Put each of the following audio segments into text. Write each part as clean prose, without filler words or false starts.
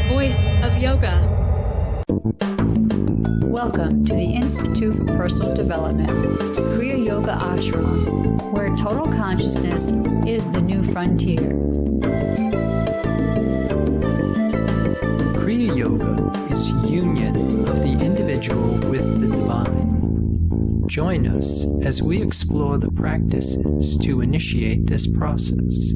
Voice of Yoga. Welcome to the Institute for Personal Development, Kriya Yoga Ashram, where total consciousness is the new frontier. Kriya Yoga is union of the individual with the divine. Join us as we explore the practices to initiate this process.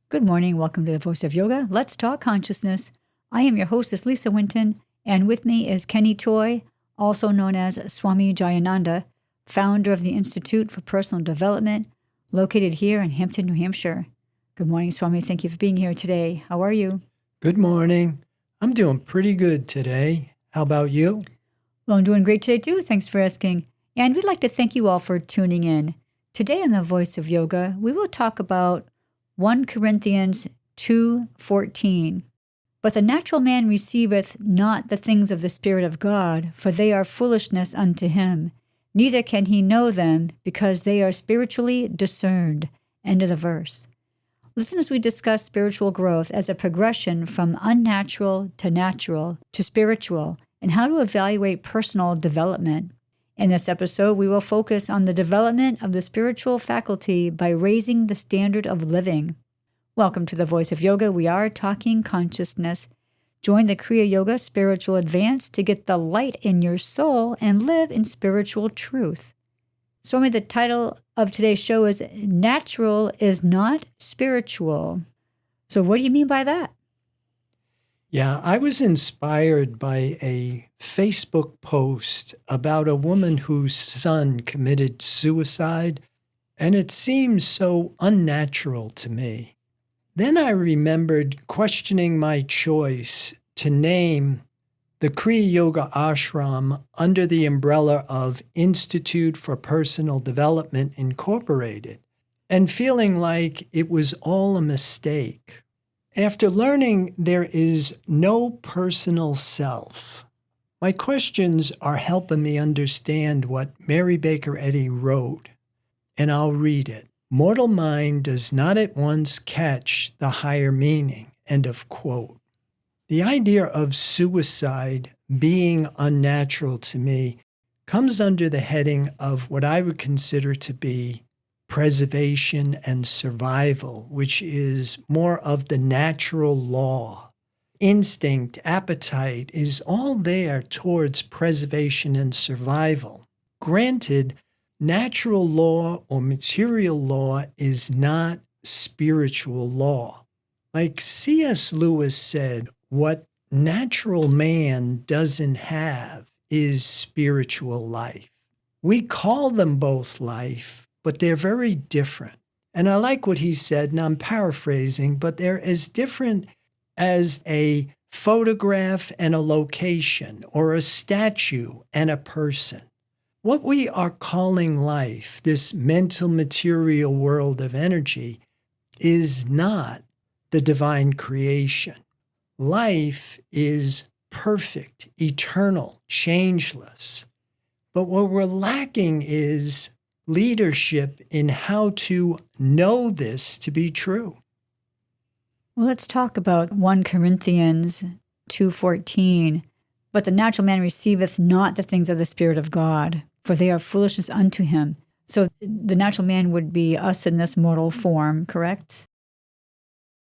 Good morning. Welcome to the Voice of Yoga. Let's talk consciousness. I am your hostess, Lisa Winton, and with me is Kenny Toy, also known as Swami Jayananda, founder of the Institute for Personal Development, located here in Hampton, New Hampshire. Good morning, Swami. Thank you for being here today. How are you? Good morning. I'm doing pretty good today. How about you? Well, I'm doing great today, too. Thanks for asking. And we'd like to thank you all for tuning in. Today on the Voice of Yoga, we will talk about 1 Corinthians 2:14. But the natural man receiveth not the things of the Spirit of God, for they are foolishness unto him. Neither can he know them, because they are spiritually discerned. End of the verse. Listen as we discuss spiritual growth as a progression from unnatural to natural to spiritual, and how to evaluate personal development. In this episode, we will focus on the development of the spiritual faculty by raising the standard of living. Welcome to the Voice of Yoga. We are talking consciousness. Join the Kriya Yoga Spiritual Advance to get the light in your soul and live in spiritual truth. Swami, the title of today's show is Natural is Not Spiritual. So what do you mean by that? Yeah, I was inspired by a Facebook post about a woman whose son committed suicide, and it seemed so unnatural to me. Then I remembered questioning my choice to name the Kriya Yoga Ashram under the umbrella of Institute for Personal Development Incorporated, and feeling like it was all a mistake. After learning there is no personal self, my questions are helping me understand what Mary Baker Eddy wrote, and I'll read it. Mortal mind does not at once catch the higher meaning, end of quote. The idea of suicide being unnatural to me comes under the heading of what I would consider to be preservation and survival, which is more of the natural law. Instinct, appetite is all there towards preservation and survival. Granted, natural law or material law is not spiritual law. Like C.S. Lewis said, what natural man doesn't have is spiritual life. We call them both life, but they're very different. And I like what he said, and I'm paraphrasing, but they're as different as a photograph and a location, or a statue and a person. What we are calling life, this mental material world of energy, is not the divine creation. Life is perfect, eternal, changeless. But what we're lacking is leadership in how to know this to be true. Well, let's talk about 1 Corinthians 2:14. But the natural man receiveth not the things of the Spirit of God, for they are foolishness unto him. So the natural man would be us in this mortal form, correct?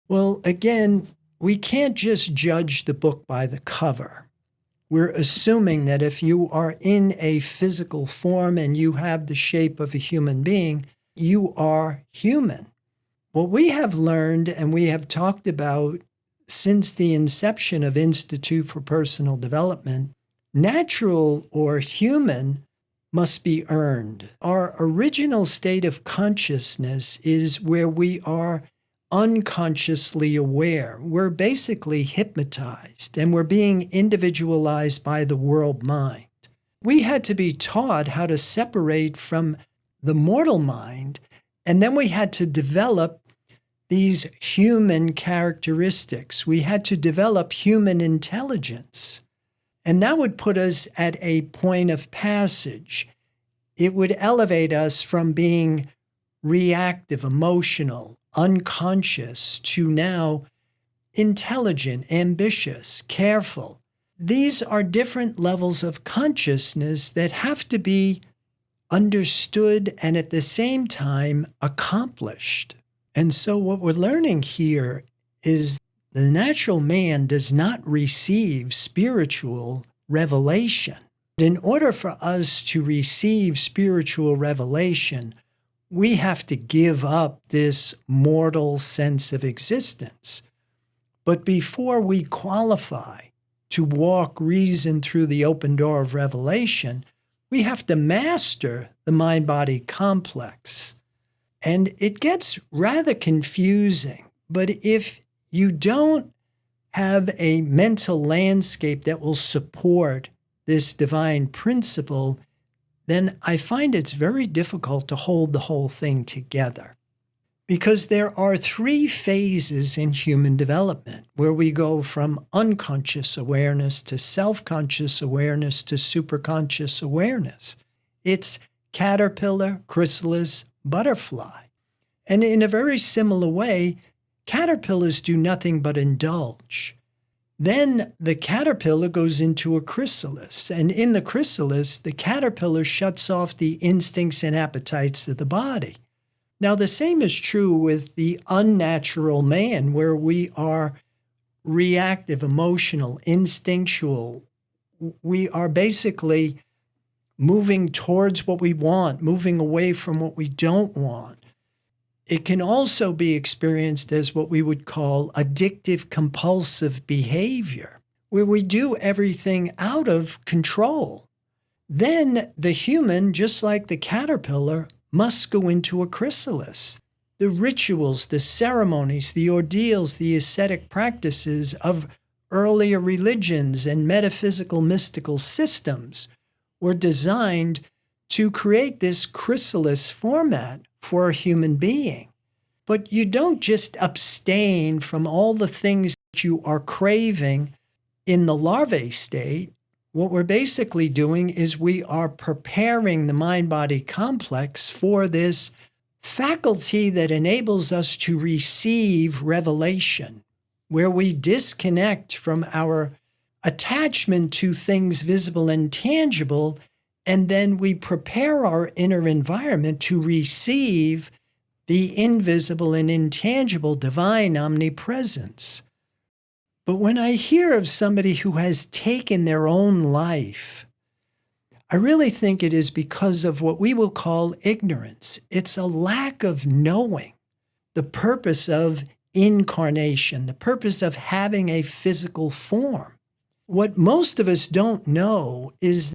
Well, again, we can't just judge the book by the cover. We're assuming that if you are in a physical form and you have the shape of a human being, you are human. What we have learned and we have talked about since the inception of Institute for Personal Development, natural or human must be earned. Our original state of consciousness is where we are unconsciously aware. We're basically hypnotized and we're being individualized by the world mind. We had to be taught how to separate from the mortal mind, and then we had to develop these human characteristics. We had to develop human intelligence. And that would put us at a point of passage. It would elevate us from being reactive, emotional, unconscious to now intelligent, ambitious, careful. These are different levels of consciousness that have to be understood and at the same time accomplished. And so what we're learning here is the natural man does not receive spiritual revelation. In order for us to receive spiritual revelation, we have to give up this mortal sense of existence. But before we qualify to walk reason through the open door of revelation, we have to master the mind-body complex. And it gets rather confusing, but if you don't have a mental landscape that will support this divine principle, then I find it's very difficult to hold the whole thing together. Because there are 3 phases in human development where we go from unconscious awareness to self-conscious awareness to superconscious awareness. It's caterpillar, chrysalis, butterfly. And in a very similar way, caterpillars do nothing but indulge. Then the caterpillar goes into a chrysalis, and in the chrysalis, the caterpillar shuts off the instincts and appetites of the body. Now, the same is true with the unnatural man, where we are reactive, emotional, instinctual. We are basically moving towards what we want, moving away from what we don't want. It can also be experienced as what we would call addictive compulsive behavior, where we do everything out of control. Then the human, just like the caterpillar, must go into a chrysalis. The rituals, the ceremonies, the ordeals, the ascetic practices of earlier religions and metaphysical mystical systems were designed to create this chrysalis format for a human being. But you don't just abstain from all the things that you are craving in the larvae state. What we're basically doing is we are preparing the mind-body complex for this faculty that enables us to receive revelation, where we disconnect from our attachment to things visible and tangible, and then we prepare our inner environment to receive the invisible and intangible divine omnipresence. But when I hear of somebody who has taken their own life, I really think it is because of what we will call ignorance. It's a lack of knowing the purpose of incarnation, the purpose of having a physical form. What most of us don't know is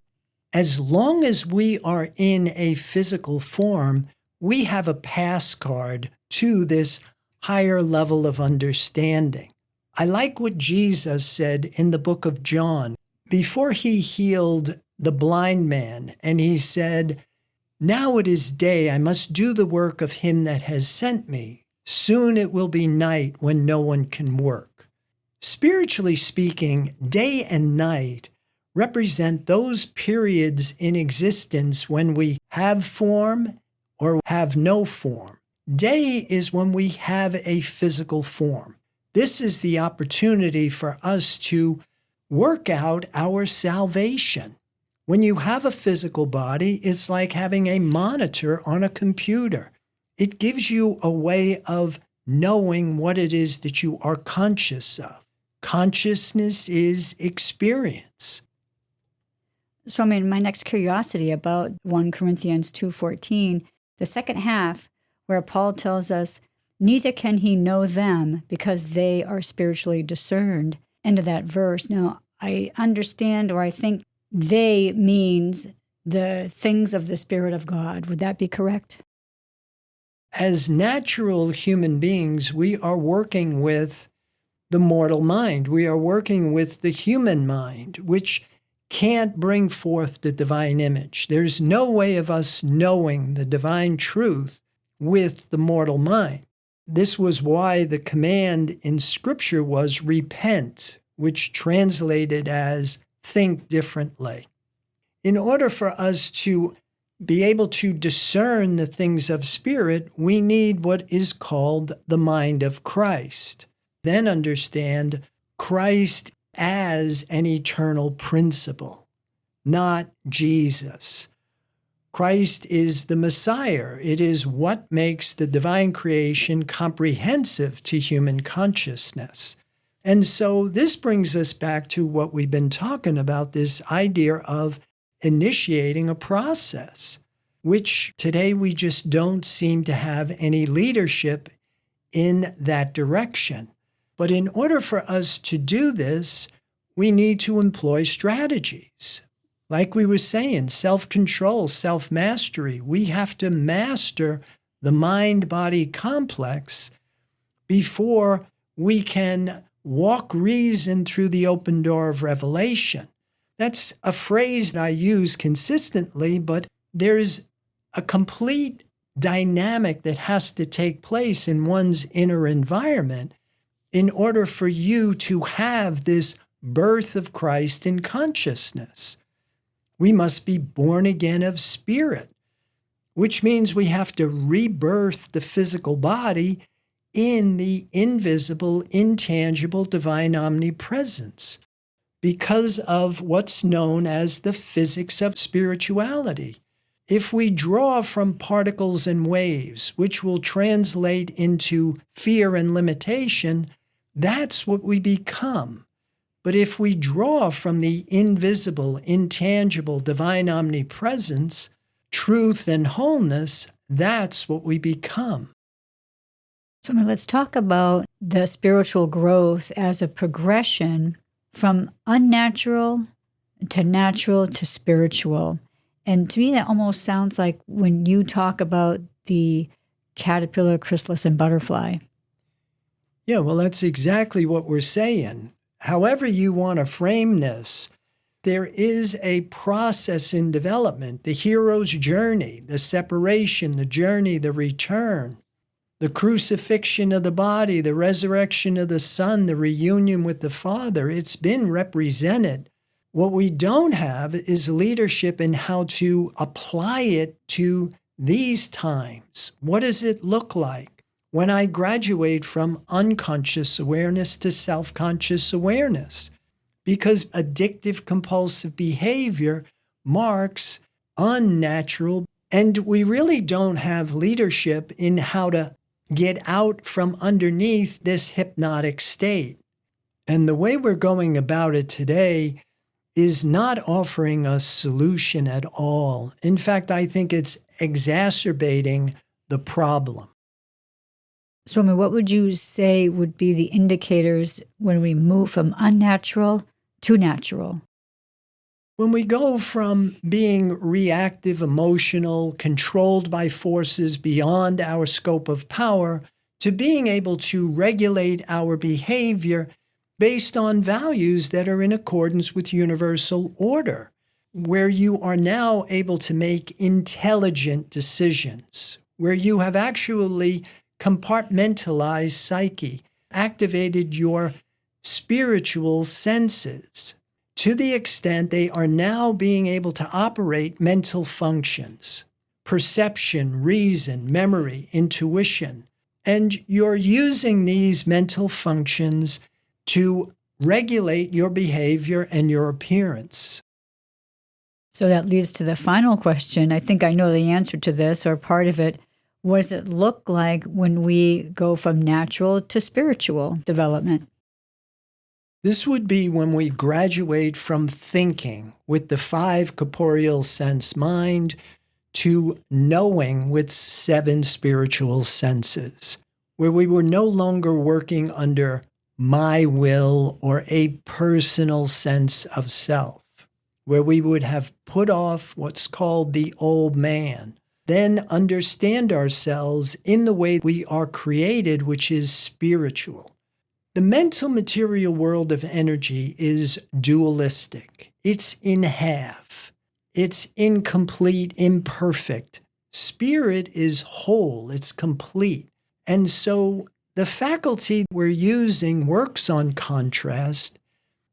as long as we are in a physical form, we have a pass card to this higher level of understanding. I like what Jesus said in the book of John before he healed the blind man, and he said, "Now it is day, I must do the work of him that has sent me. Soon it will be night when no one can work." Spiritually speaking, day and night represent those periods in existence when we have form or have no form. Day is when we have a physical form. This is the opportunity for us to work out our salvation. When you have a physical body, it's like having a monitor on a computer. It gives you a way of knowing what it is that you are conscious of. Consciousness is experience. Swami, my next curiosity about 1 Corinthians 2:14, the second half, where Paul tells us, "Neither can he know them because they are spiritually discerned." End of that verse. Now, I understand, or I think they means the things of the Spirit of God. Would that be correct? As natural human beings, we are working with the mortal mind. We are working with the human mind, which can't bring forth the divine image. There's no way of us knowing the divine truth with the mortal mind. This was why the command in Scripture was repent, which translated as think differently. In order for us to be able to discern the things of spirit, we need what is called the mind of Christ. then understand Christ as an eternal principle, not Jesus. Christ is the Messiah. It is what makes the divine creation comprehensive to human consciousness. And so this brings us back to what we've been talking about, this idea of initiating a process, which today we just don't seem to have any leadership in that direction. But in order for us to do this, we need to employ strategies. Like we were saying, self-control, self-mastery. We have to master the mind-body complex before we can walk reason through the open door of revelation. That's a phrase that I use consistently, but there's a complete dynamic that has to take place in one's inner environment in order for you to have this birth of Christ in consciousness. We must be born again of spirit, which means we have to rebirth the physical body in the invisible, intangible, divine omnipresence because of what's known as the physics of spirituality. If we draw from particles and waves, which will translate into fear and limitation, that's what we become. But if we draw from the invisible, intangible, divine omnipresence, truth and wholeness, that's what we become. So let's talk about the spiritual growth as a progression from unnatural to natural to spiritual. And to me, that almost sounds like when you talk about the caterpillar, chrysalis, and butterfly. Yeah, well, that's exactly what we're saying. However you want to frame this, there is a process in development, the hero's journey, the separation, the journey, the return, the crucifixion of the body, the resurrection of the Son, the reunion with the Father. It's been represented. What we don't have is leadership in how to apply it to these times. What does it look like when I graduate from unconscious awareness to self-conscious awareness? Because addictive compulsive behavior marks unnatural, and we really don't have leadership in how to get out from underneath this hypnotic state. And the way we're going about it today is not offering a solution at all. In fact, I think it's exacerbating the problem. Swami, what would you say would be the indicators when we move from unnatural to natural? When we go from being reactive, emotional, controlled by forces beyond our scope of power, to being able to regulate our behavior based on values that are in accordance with universal order, where you are now able to make intelligent decisions, where you have actually compartmentalized psyche, activated your spiritual senses, to the extent they are now being able to operate mental functions, perception, reason, memory, intuition. And you're using these mental functions to regulate your behavior and your appearance. So that leads to the final question. I think I know the answer to this, or part of it. What does it look like when we go from natural to spiritual development? This would be when we graduate from thinking with the 5 corporeal sense mind to knowing with 7 spiritual senses, where we were no longer working under my will or a personal sense of self, where we would have put off what's called the old man, then understand ourselves in the way we are created, which is spiritual. The mental material world of energy is dualistic. It's in half. It's incomplete, imperfect. Spirit is whole. It's complete. And so the faculty we're using works on contrast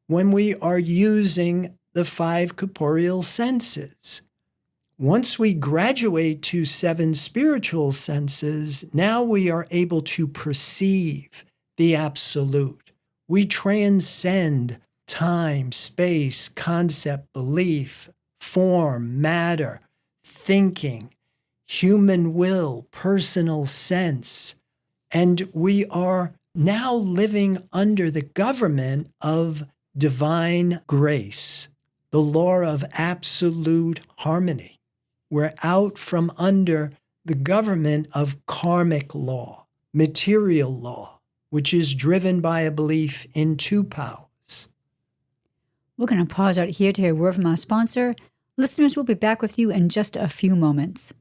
when we are using the 5 corporeal senses. Once we graduate to 7 spiritual senses, now we are able to perceive, the absolute. We transcend time, space, concept, belief, form, matter, thinking, human will, personal sense. And we are now living under the government of divine grace, the law of absolute harmony. We're out from under the government of karmic law, material law, which is driven by a belief in two powers. We're going to pause out here to hear a word from our sponsor. Listeners, we'll be back with you in just a few moments.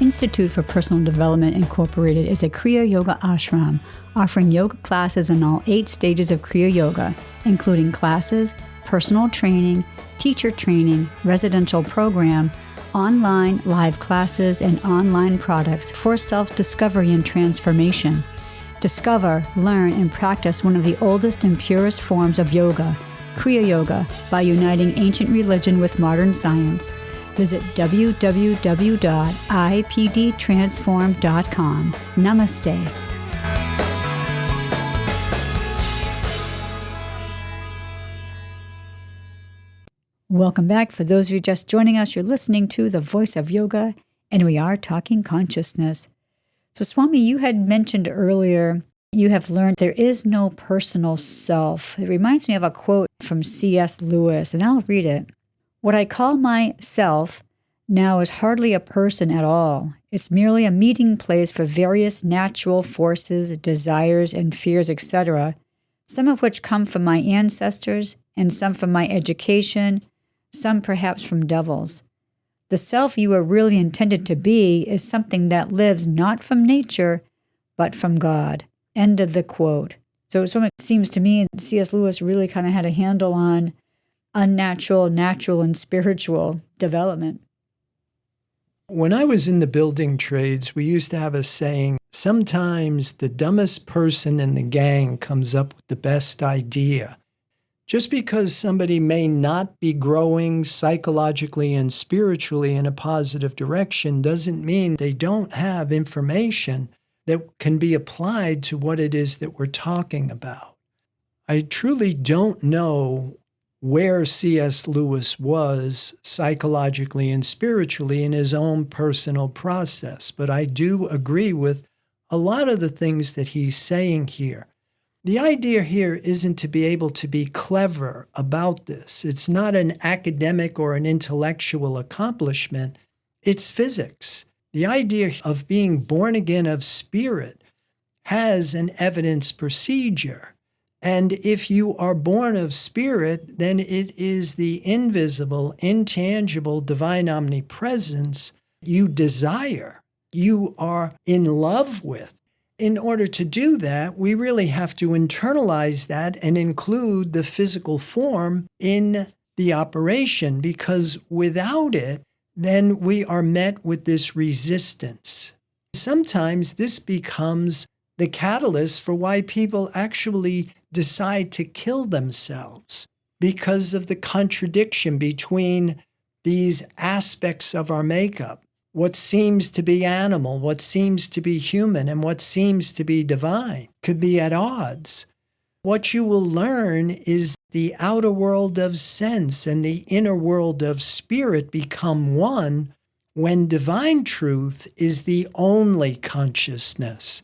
Institute for Personal Development Incorporated is a Kriya Yoga ashram offering yoga classes in all 8 stages of Kriya Yoga, including classes, personal training, teacher training, residential program, online live classes, and online products for self-discovery and transformation. Discover, learn, and practice one of the oldest and purest forms of yoga, Kriya Yoga, by uniting ancient religion with modern science. Visit www.ipdtransform.com. Namaste. Welcome back. For those of you just joining us, you're listening to The Voice of Yoga, and we are talking consciousness. So, Swami, you had mentioned earlier you have learned there is no personal self. It reminds me of a quote from C.S. Lewis, and I'll read it. What I call myself now is hardly a person at all. It's merely a meeting place for various natural forces, desires, and fears, etc., some of which come from my ancestors and some from my education, some perhaps from devils. The self you are really intended to be is something that lives not from nature, but from God. End of the quote. So it seems to me C.S. Lewis really kind of had a handle on unnatural, natural, and spiritual development. When I was in the building trades, we used to have a saying, sometimes the dumbest person in the gang comes up with the best idea. Just because somebody may not be growing psychologically and spiritually in a positive direction doesn't mean they don't have information that can be applied to what it is that we're talking about. I truly don't know where C.S. Lewis was psychologically and spiritually in his own personal process, but I do agree with a lot of the things that he's saying here. The idea here isn't to be able to be clever about this. It's not an academic or an intellectual accomplishment. It's physics. The idea of being born again of spirit has an evidence procedure. And if you are born of spirit, then it is the invisible, intangible, divine omnipresence you desire, you are in love with. In order to do that, we really have to internalize that and include the physical form in the operation, because without it, then we are met with this resistance. Sometimes this becomes the catalyst for why people actually decide to kill themselves, because of the contradiction between these aspects of our makeup, what seems to be animal, what seems to be human, and what seems to be divine could be at odds. What you will learn is the outer world of sense and the inner world of spirit become one when divine truth is the only consciousness.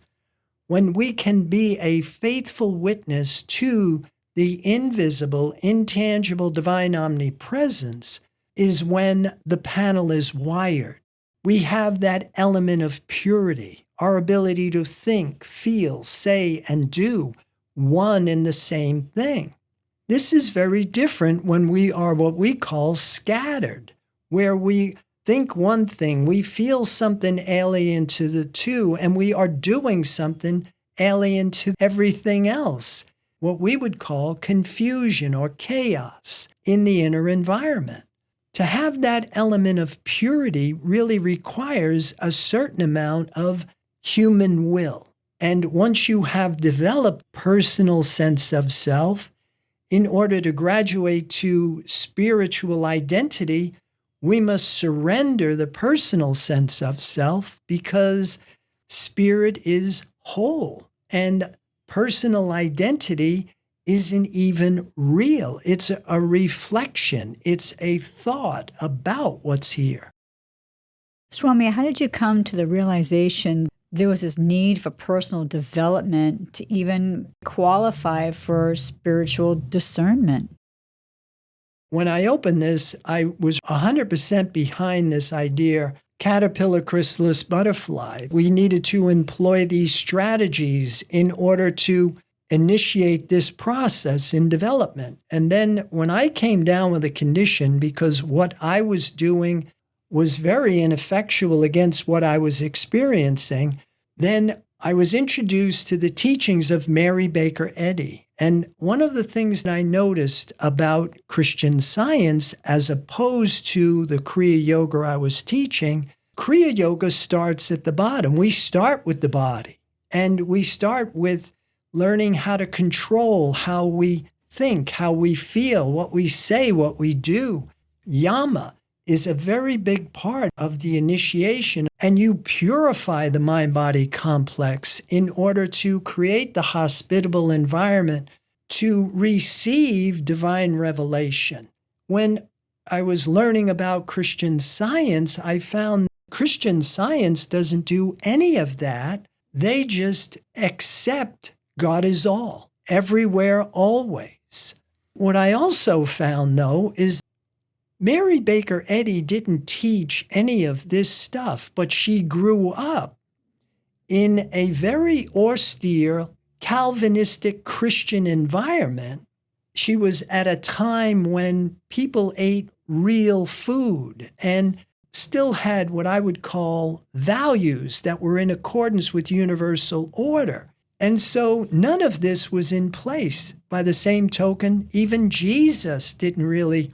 When we can be a faithful witness to the invisible, intangible, divine omnipresence is when the panel is wired. We have that element of purity, our ability to think, feel, say, and do one and the same thing. This is very different when we are what we call scattered, where we think one thing, we feel something alien to the two, and we are doing something alien to everything else, what we would call confusion or chaos in the inner environment. To have that element of purity really requires a certain amount of human will. And once you have developed personal sense of self, in order to graduate to spiritual identity, We must surrender the personal sense of self because spirit is whole and personal identity isn't even real. It's a reflection. It's a thought about what's here. Swami, how did you come to the realization there was this need for personal development to even qualify for spiritual discernment? When I opened this, I was 100% behind this idea, caterpillar, chrysalis, butterfly. We needed to employ these strategies in order to initiate this process in development. And then when I came down with a condition, because what I was doing was very ineffectual against what I was experiencing, then I was introduced to the teachings of Mary Baker Eddy. And one of the things that I noticed about Christian Science, as opposed to the Kriya Yoga I was teaching, Kriya Yoga starts at the bottom. We start with the body, and we start with learning how to control how we think, how we feel, what we say, what we do. Yama is a very big part of the initiation, and you purify the mind-body complex in order to create the hospitable environment to receive divine revelation. When I was learning about Christian Science, I found Christian Science doesn't do any of that. They just accept God is all, everywhere, always. What I also found, though, is Mary Baker Eddy didn't teach any of this stuff, but she grew up in a very austere Calvinistic Christian environment. She was at a time when people ate real food and still had what I would call values that were in accordance with universal order. And so none of this was in place. By the same token, even Jesus didn't really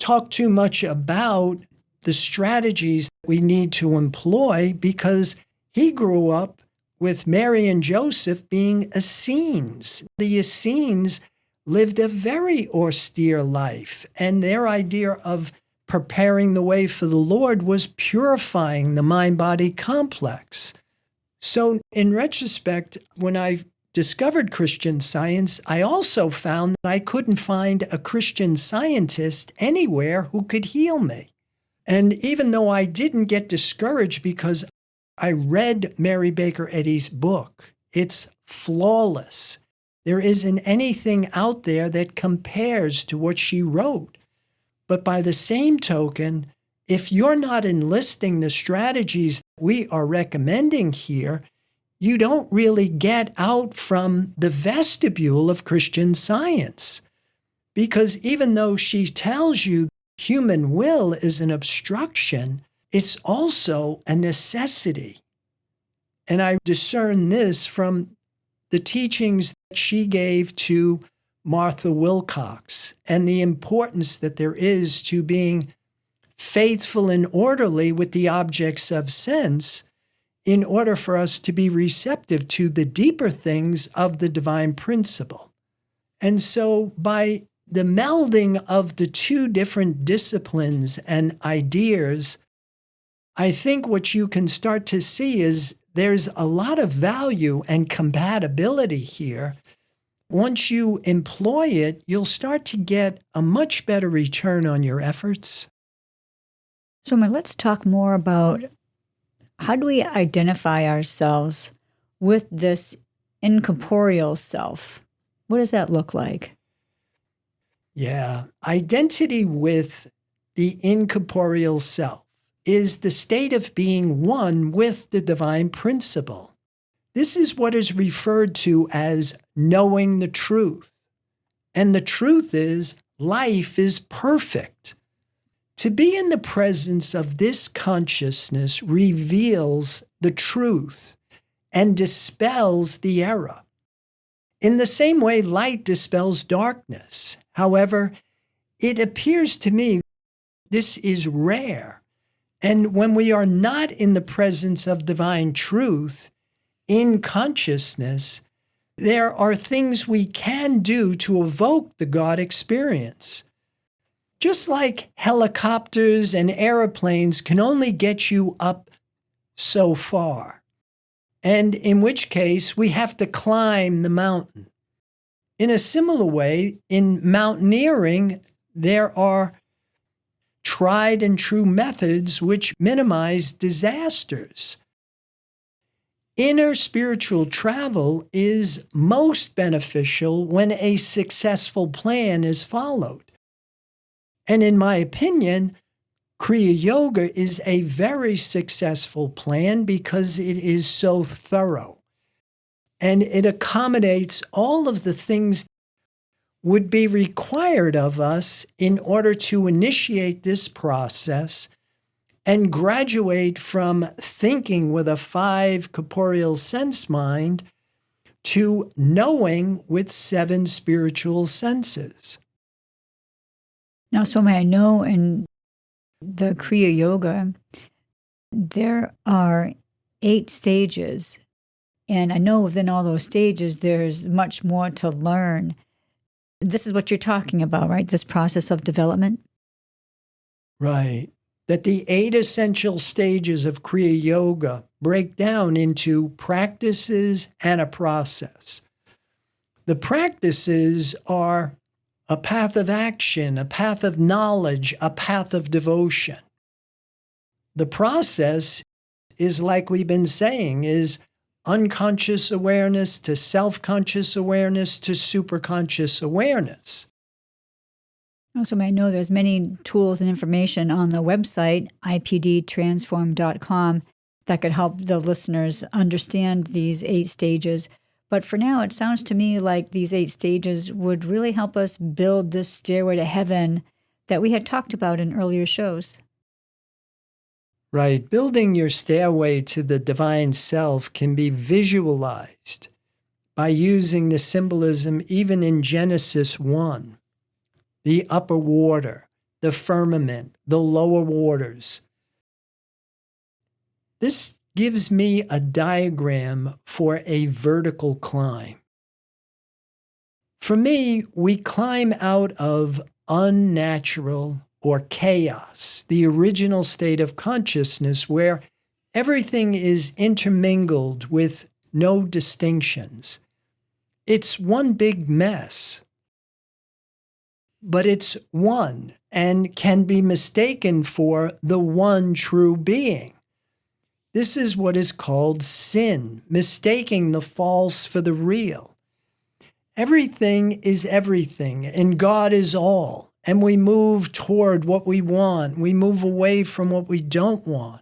talk too much about the strategies we need to employ because he grew up with Mary and Joseph being Essenes. The Essenes lived a very austere life, and their idea of preparing the way for the Lord was purifying the mind-body complex. So in retrospect, when I discovered Christian Science, I also found that I couldn't find a Christian Scientist anywhere who could heal me. And even though I didn't get discouraged because I read Mary Baker Eddy's book, it's flawless. There isn't anything out there that compares to what she wrote. But by the same token, if you're not enlisting the strategies we are recommending here, you don't really get out from the vestibule of Christian Science. Because even though she tells you human will is an obstruction, it's also a necessity. And I discern this from the teachings that she gave to Martha Wilcox and the importance that there is to being faithful and orderly with the objects of sense in order for us to be receptive to the deeper things of the divine principle. And so by the melding of the two different disciplines and ideas, I think what you can start to see is there's a lot of value and compatibility here. Once you employ it, you'll start to get a much better return on your efforts. So let's talk more about how do we identify ourselves with this incorporeal self? What does that look like? Yeah, identity with the incorporeal self is the state of being one with the divine principle. This is what is referred to as knowing the truth. And the truth is, life is perfect. To be in the presence of this consciousness reveals the truth and dispels the error. In the same way, light dispels darkness. However, it appears to me this is rare. And when we are not in the presence of divine truth, in consciousness, there are things we can do to evoke the God experience. Just like helicopters and airplanes can only get you up so far, and in which case we have to climb the mountain. In a similar way, in mountaineering, there are tried and true methods which minimize disasters. Inner spiritual travel is most beneficial when a successful plan is followed. And in my opinion, Kriya Yoga is a very successful plan because it is so thorough. And it accommodates all of the things would be required of us in order to initiate this process and graduate from thinking with a 5 corporeal sense mind to knowing with 7 spiritual senses. Now, Swami, I know in the Kriya Yoga, there are 8 stages. And I know within all those stages, there's much more to learn. This is what you're talking about, right? This process of development? Right. That the 8 essential stages of Kriya Yoga break down into practices and a process. The practices are a path of action, a path of knowledge, a path of devotion. The process is, like we've been saying, is unconscious awareness to self-conscious awareness to superconscious awareness. Also, I know there's many tools and information on the website, ipdtransform.com, that could help the listeners understand these 8 stages. But for now, it sounds to me like these 8 stages would really help us build this stairway to heaven that we had talked about in earlier shows. Right. Building your stairway to the divine self can be visualized by using the symbolism even in Genesis 1. The upper water, the firmament, the lower waters. This gives me a diagram for a vertical climb. For me, we climb out of unnatural or chaos, the original state of consciousness where everything is intermingled with no distinctions. It's one big mess. But it's one and can be mistaken for the one true being. This is what is called sin, mistaking the false for the real. Everything is everything, and God is all, and we move toward what we want. We move away from what we don't want.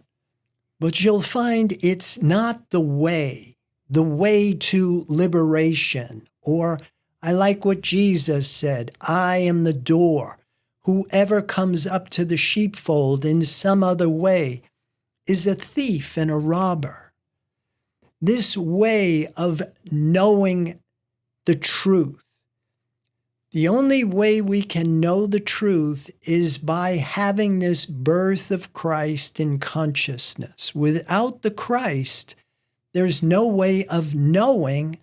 But you'll find it's not the way to liberation, or I like what Jesus said, I am the door. Whoever comes up to the sheepfold in some other way is a thief and a robber. This way of knowing the truth, the only way we can know the truth is by having this birth of Christ in consciousness. Without the Christ, there's no way of knowing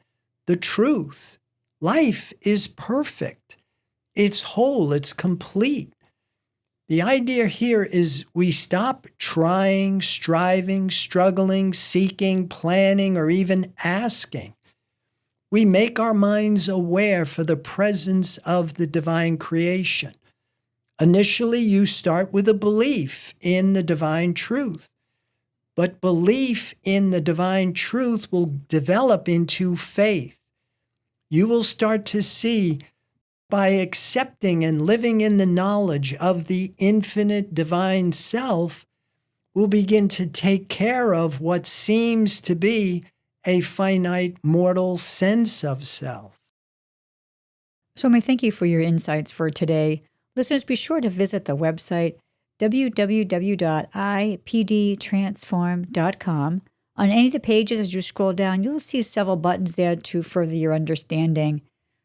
the truth. Life is perfect. It's whole. It's complete. The idea here is we stop trying, striving, struggling, seeking, planning, or even asking. We make our minds aware for the presence of the divine creation. Initially, you start with a belief in the divine truth. But belief in the divine truth will develop into faith. You will start to see, by accepting and living in the knowledge of the infinite divine self, will begin to take care of what seems to be a finite mortal sense of self. Swami, thank you for your insights for today. Listeners, be sure to visit the website www.ipdtransform.com. On any of the pages as you scroll down, you'll see several buttons there to further your understanding.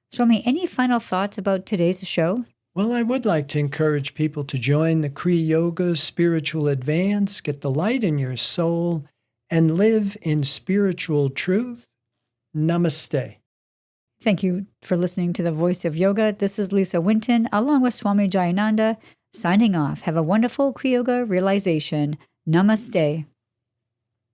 Swami, any final thoughts about today's show? Well, I would like to encourage people to join the Kriya Yoga Spiritual Advance, get the light in your soul, and live in spiritual truth. Namaste. Thank you for listening to The Voice of Yoga. This is Lisa Winton, along with Swami Jayananda, signing off. Have a wonderful Kriya Yoga realization. Namaste.